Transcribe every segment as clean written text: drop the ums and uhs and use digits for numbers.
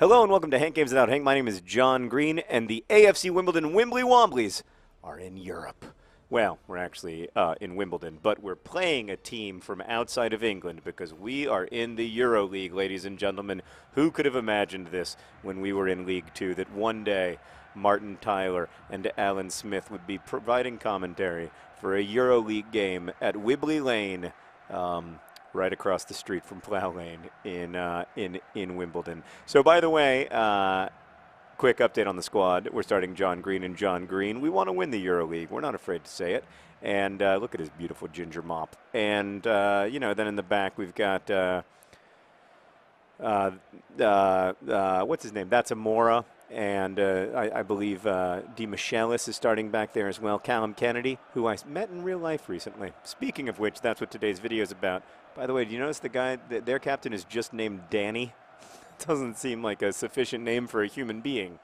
Hello and welcome to Hank Games Without Hank. My name is John Green, and the AFC Wimbledon Womblly Womblys are in Europe. Well, we're actually in Wimbledon, but we're playing a team from outside of England because we are in the Euro League, ladies and gentlemen. Who could have imagined this when we were in League Two, that one day Martin Tyler and Alan Smith would be providing commentary for a Euro League game at Wimbly Lane, right across the street from Plough Lane in Wimbledon. So, by the way, quick update on the squad. We're starting John Green and John Green. We want to win the Euro League. We're not afraid to say it. And look at his beautiful ginger mop. And then in the back we've got what's his name? That's Amora. And I believe Di Michelis is starting back there as well. Callum Kennedy, who I met in real life recently. Speaking of which, that's what today's video is about. By the way, do you notice the guy, their captain is just named Danny? Doesn't seem like a sufficient name for a human being.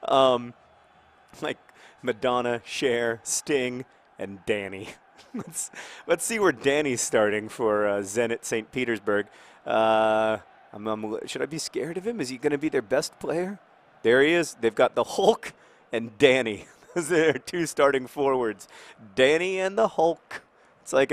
Like Madonna, Cher, Sting, and Danny. Let's see where Danny's starting for Zenit St. Petersburg. Should I be scared of him? Is he going to be their best player? There he is. They've got the Hulk and Danny. Those are their two starting forwards. Danny and the Hulk. It's like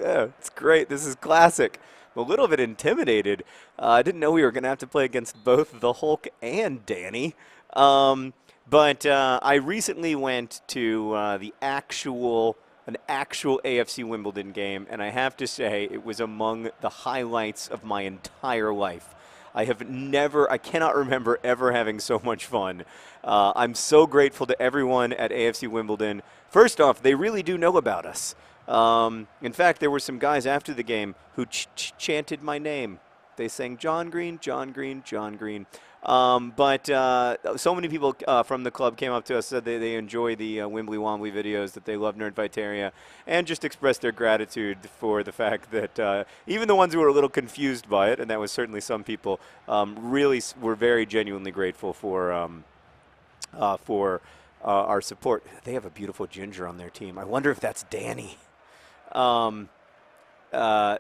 it's great. This is classic. I'm a little bit intimidated. I didn't know we were going to have to play against both the Hulk and Danny. But I recently went to an actual AFC Wimbledon game, and I have to say it was among the highlights of my entire life. I cannot remember ever having so much fun. I'm so grateful to everyone at AFC Wimbledon. First off, they really do know about us. In fact, there were some guys after the game who chanted my name. They sang John Green, John Green, John Green. But so many people from the club came up to us, said they enjoy the Wimbly Wombly videos, that they love Nerdfighteria, and just expressed their gratitude for the fact that even the ones who were a little confused by it, and that was certainly some people, really were very genuinely grateful for our support. They have a beautiful ginger on their team. I wonder if that's Danny.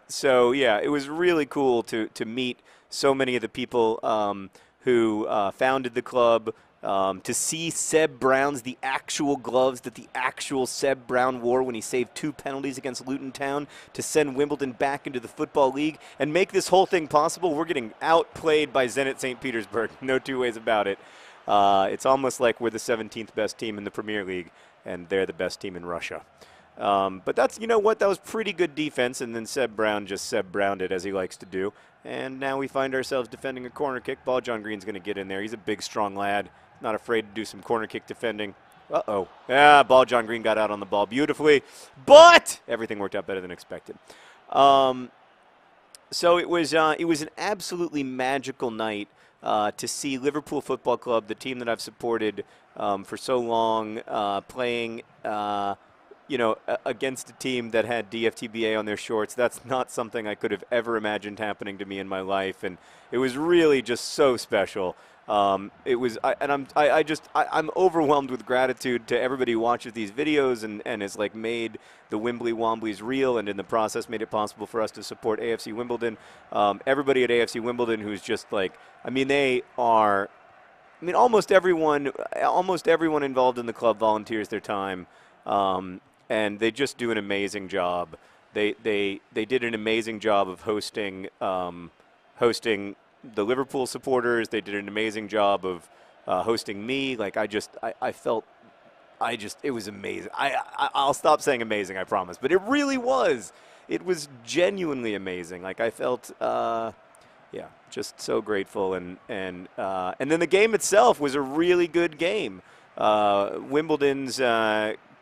So yeah, it was really cool to meet so many of the people who founded the club, to see Seb Brown's, the actual gloves that the actual Seb Brown wore when he saved 2 penalties against Luton Town to send Wimbledon back into the Football League and make this whole thing possible. We're getting outplayed by Zenit St. Petersburg. No two ways about it. It's almost like we're the 17th best team in the Premier League, and they're the best team in Russia. But that's, you know what, that was pretty good defense, and then Seb Brown just Seb Browned it, as he likes to do. And now we find ourselves defending a corner kick. Ball John Green's going to get in there. He's a big, strong lad, not afraid to do some corner kick defending. Uh-oh. Yeah, Ball John Green got out on the ball beautifully, but everything worked out better than expected. So it was an absolutely magical night to see Liverpool Football Club, the team that I've supported for so long, playing against a team that had DFTBA on their shorts. That's not something I could have ever imagined happening to me in my life, and it was really just so special. I'm overwhelmed with gratitude to everybody who watches these videos and has like made the Wimbly Womblys real, and in the process made it possible for us to support AFC Wimbledon. Everybody at AFC Wimbledon who's just like, almost everyone involved in the club volunteers their time. And they just do an amazing job. They did an amazing job of hosting the Liverpool supporters. They did an amazing job of hosting me. Like it was amazing. I'll stop saying amazing, I promise. But it really was. It was genuinely amazing. Like I felt, just so grateful. And then the game itself was a really good game. Wimbledon's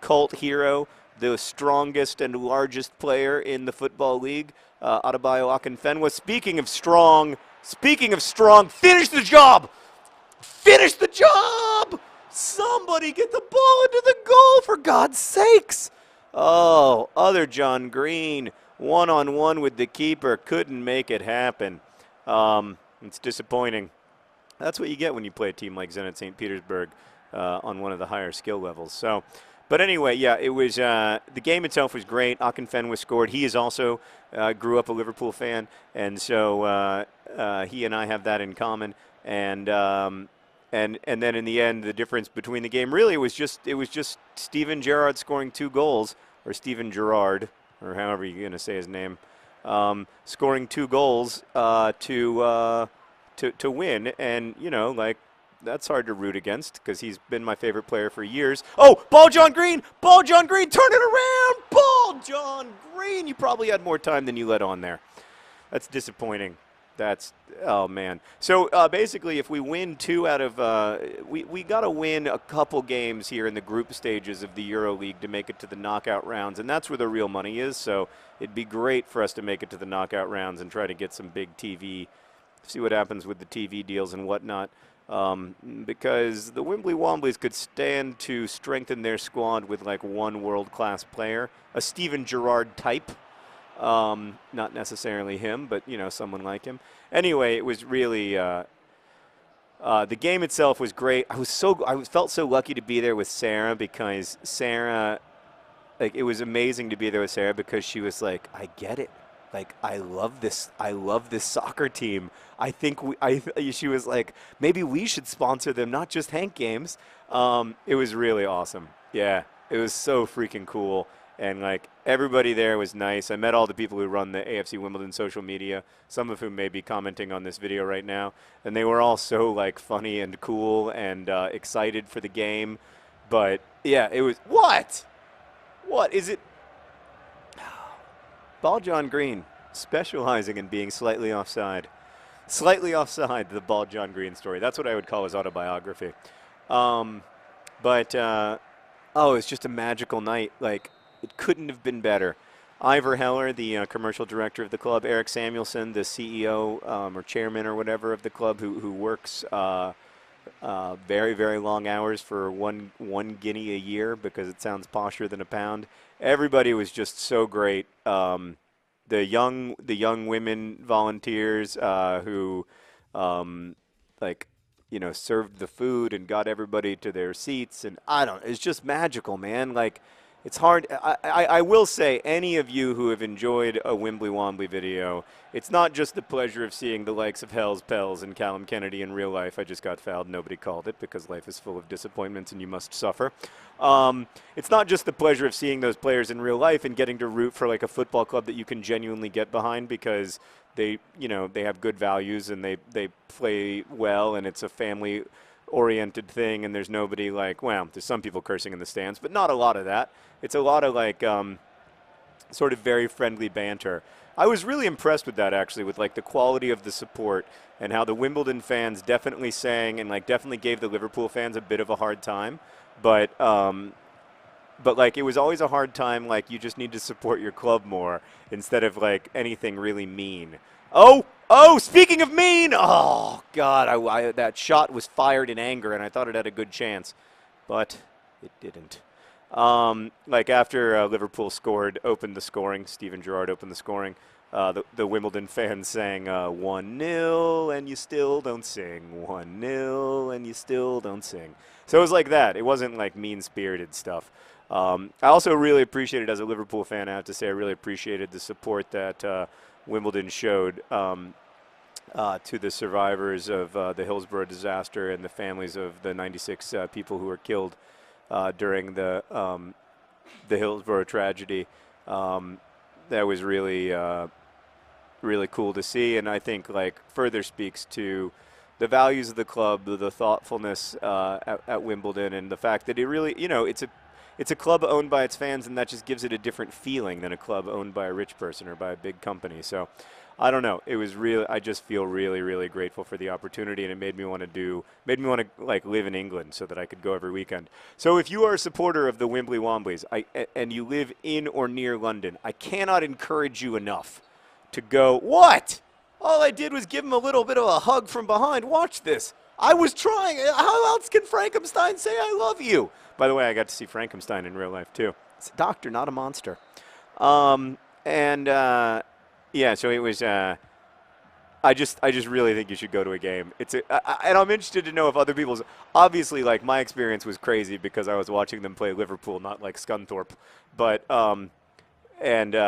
cult hero, the strongest and largest player in the Football League, Adebayo Akinfenwa. Speaking of strong, finish the job! Finish the job! Somebody get the ball into the goal, for God's sakes! Oh, other John Green, one-on-one with the keeper, couldn't make it happen. It's disappointing. That's what you get when you play a team like Zenit St. Petersburg on one of the higher skill levels. So, But anyway, yeah, it was the game itself was great. Akinfenwa scored. He is also grew up a Liverpool fan, and so he and I have that in common. And then in the end, the difference between the game really was just Steven Gerrard scoring 2 goals, or Steven Gerrard, or however you're going to say his name, scoring 2 goals to win, and like. That's hard to root against because he's been my favorite player for years. Oh, Ball John Green! Ball John Green! Turn it around! Ball John Green! You probably had more time than you let on there. That's disappointing. Oh, man. So, basically, if we win 2 out of we got to win a couple games here in the group stages of the EuroLeague to make it to the knockout rounds, and that's where the real money is. So it'd be great for us to make it to the knockout rounds and try to get some big TV, see what happens with the TV deals and whatnot. Because the Wimbly Womblys could stand to strengthen their squad with like one world-class player, a Steven Gerrard type. Not necessarily him, but someone like him. Anyway, it was really the game itself was great. I felt so lucky to be there with Sarah because Sarah, like, it was amazing to be there with Sarah because she was like, I get it. Like, I love this soccer team. I think she was like, maybe we should sponsor them, not just hankgames. It was really awesome. Yeah, it was so freaking cool. And, like, everybody there was nice. I met all the people who run the AFC Wimbledon social media, some of whom may be commenting on this video right now. And they were all so, like, funny and cool and excited for the game. But, yeah, it was – what? What is it? Ball John Green, specializing in being slightly offside. Slightly offside, the Ball John Green story. That's what I would call his autobiography. Oh, it's just a magical night. Like, it couldn't have been better. Ivor Heller, the commercial director of the club, Eric Samuelson, the CEO or chairman or whatever of the club, who works very, very long hours for one guinea a year because it sounds posher than a pound. Everybody was just so great. The young women volunteers who served the food and got everybody to their seats, and it's just magical, man. Like, it's hard. I will say, any of you who have enjoyed a Wimbly Wombly video, it's not just the pleasure of seeing the likes of Hells Pels and Callum Kennedy in real life. I just got fouled. Nobody called it because life is full of disappointments and you must suffer. It's not just the pleasure of seeing those players in real life and getting to root for like a football club that you can genuinely get behind because they have good values and they play well and it's a family-oriented thing and there's nobody like, well, there's some people cursing in the stands, but not a lot of that. It's a lot of like sort of very friendly banter. I was really impressed with that, actually, with like the quality of the support and how the Wimbledon fans definitely sang and like definitely gave the Liverpool fans a bit of a hard time. But like it was always a hard time. Like you just need to support your club more instead of like anything really mean. Oh! Speaking of mean, oh God! That shot was fired in anger, and I thought it had a good chance, but it didn't. Like after Liverpool opened the scoring, Steven Gerrard opened the scoring. The Wimbledon fans sang 1-0 and you still don't sing. 1-0 and you still don't sing. So it was like that. It wasn't like mean-spirited stuff. I also really appreciated, as a Liverpool fan, I have to say, I really appreciated the support that Wimbledon showed to the survivors of the Hillsborough disaster and the families of the 96 people who were killed during the Hillsborough tragedy. That was really really cool to see, and I think like further speaks to the values of the club, the thoughtfulness at Wimbledon, and the fact that it really, it's a club owned by its fans, and that just gives it a different feeling than a club owned by a rich person or by a big company. So I don't know. It was really, I just feel really, really grateful for the opportunity, and it made me want to like live in England so that I could go every weekend. So if you are a supporter of the Wimbly Womblys and you live in or near London, I cannot encourage you enough to go. What? All I did was give him a little bit of a hug from behind. Watch this. I was trying. How else can Frankenstein say I love you? By the way, I got to see Frankenstein in real life too. It's a doctor, not a monster. Yeah, so it was, I I just really think you should go to a game. And I'm interested to know if other people's. Obviously, like my experience was crazy because I was watching them play Liverpool, not like Scunthorpe, but and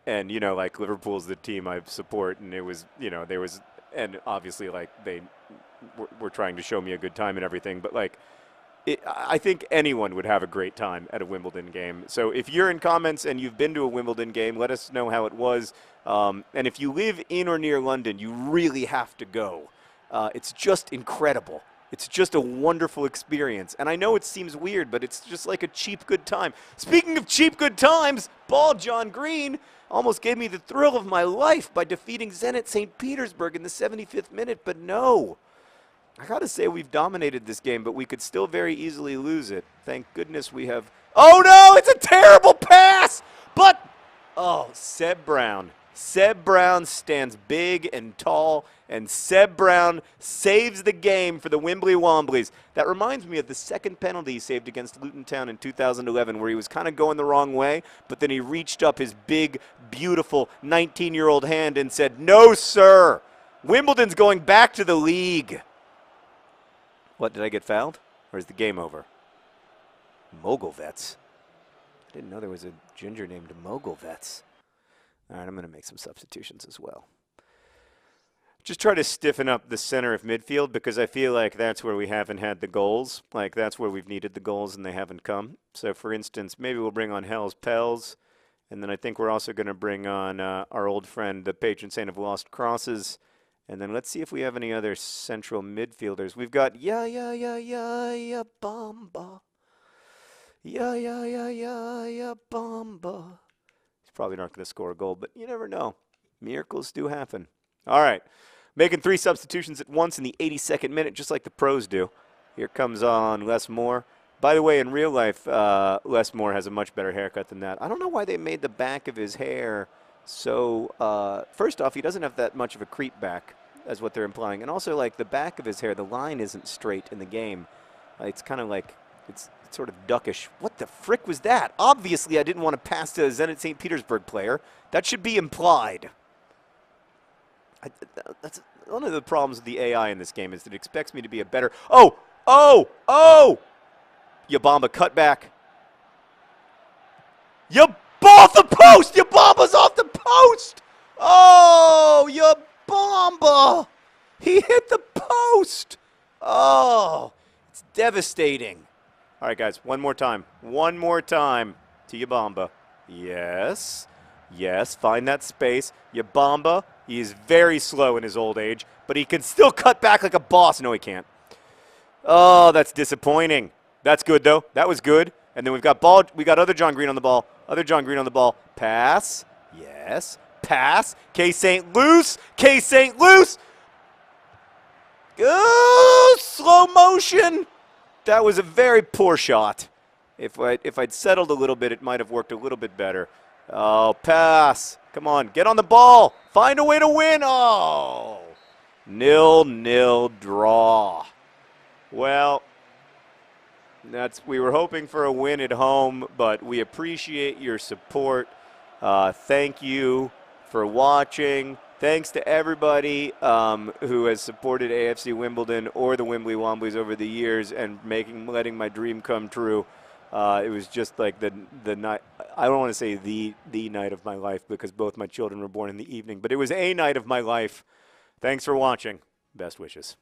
you know, like Liverpool's the team I support, and it was, you know, there was, and obviously like they were trying to show me a good time and everything, but like. I think anyone would have a great time at a Wimbledon game. So if you're in comments and you've been to a Wimbledon game, let us know how it was. And if you live in or near London, you really have to go. It's just incredible. It's just a wonderful experience. And I know it seems weird, but it's just like a cheap good time. Speaking of cheap good times, Bald John Green almost gave me the thrill of my life by defeating Zenit St. Petersburg in the 75th minute, but no. I got to say we've dominated this game, but we could still very easily lose it. Thank goodness we have... Oh, no! It's a terrible pass! But... Oh, Seb Brown. Seb Brown stands big and tall, and Seb Brown saves the game for the Wimbly Womblys. That reminds me of the second penalty he saved against Luton Town in 2011, where he was kind of going the wrong way, but then he reached up his big, beautiful 19-year-old hand and said, "No, sir! Wimbledon's going back to the league." What, did I get fouled? Or is the game over? Mogovets. I didn't know there was a ginger named Mogovets. All right, I'm going to make some substitutions as well. Just try to stiffen up the center of midfield because I feel like that's where we haven't had the goals. Like, that's where we've needed the goals and they haven't come. So, for instance, maybe we'll bring on Hell's Pels. And then I think we're also going to bring on our old friend, the patron saint of lost crosses. And then let's see if we have any other central midfielders. We've got Bamba. Bamba. He's probably not going to score a goal, but you never know. Miracles do happen. All right. Making 3 substitutions at once in the 82nd minute, just like the pros do. Here comes on Les Moore. By the way, in real life, Les Moore has a much better haircut than that. I don't know why they made the back of his hair so, first off, he doesn't have that much of a creep back, as what they're implying. And also, like, the back of his hair, the line isn't straight in the game. It's kind of like, it's sort of duckish. What the frick was that? Obviously, I didn't want to pass to a Zenit St. Petersburg player. That should be implied. That's one of the problems with the AI in this game is that it expects me to be a better... Oh! Yabamba, cut back. Off the post! Yabamba's off the post! Oh, Yabamba! He hit the post! Oh, it's devastating. All right, guys, one more time. One more time to Yabamba. Yes. Yes, find that space. Yabamba, he is very slow in his old age, but he can still cut back like a boss. No, he can't. Oh, that's disappointing. That's good, though. That was good. And then we've got ball. We got other John Green on the ball. Other John Green on the ball. Pass. Yes. Pass. K. St. Luce. K. St. Luce. Oh, slow motion. That was a very poor shot. If I'd settled a little bit, it might have worked a little bit better. Oh, pass. Come on. Get on the ball. Find a way to win. Oh. 0-0 draw. Well, we were hoping for a win at home, but we appreciate your support. Thank you for watching. Thanks to everybody who has supported AFC Wimbledon or the Wimbly Womblys over the years and letting my dream come true. It was just like the night. I don't want to say the night of my life because both my children were born in the evening, but it was a night of my life. Thanks for watching. Best wishes.